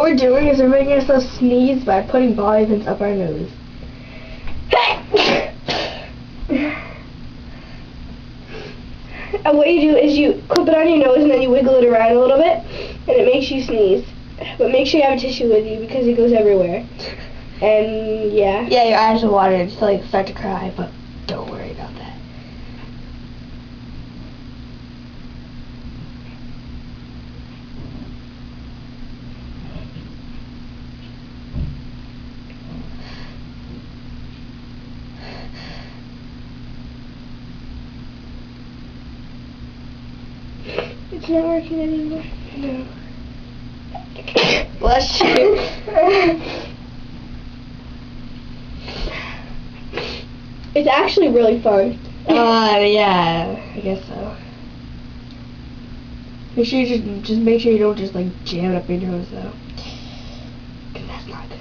we're doing is we're making ourselves sneeze by putting bobby pins up our nose. And what you do is you clip it on your nose and then you wiggle it around a little bit and it makes you sneeze. But make sure you have a tissue with you because it goes everywhere. And yeah. Yeah, your eyes will water and just like start to cry, but don't worry about that. It's not working anymore. No. Bless you. It's actually really fun. Yeah, I guess so. Make sure you just make sure you don't just like jam it up your nose though. 'Cause that's not good.